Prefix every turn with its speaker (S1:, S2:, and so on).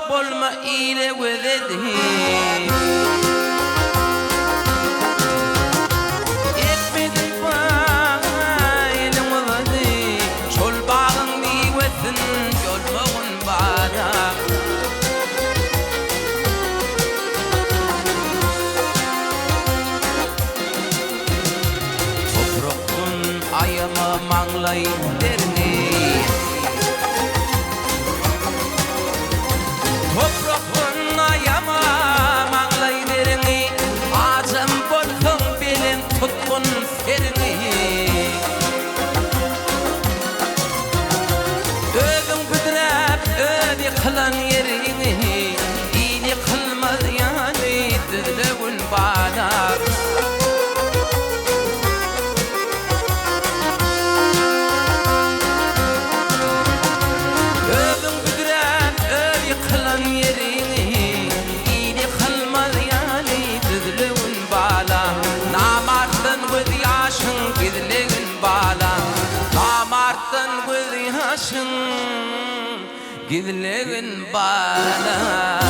S1: bolma ile gözedi. Etmedi bayılmadı, şol bağın diwetin yolmağın bana. Toprağın ayama manglaylarını, toprağın ayama manglaylarını, azam bolsun bilen tutkun ferini. Özün büdürep ödi kılan yerini, iyili kılmaz yani düzlüğün bana. Özün büdürep ödi kılan yerini, iyili kılmaz yani düzlüğün bana. Namartın göz yaşın gizliğin bana. Namartın göz yaşın gizliğin bana.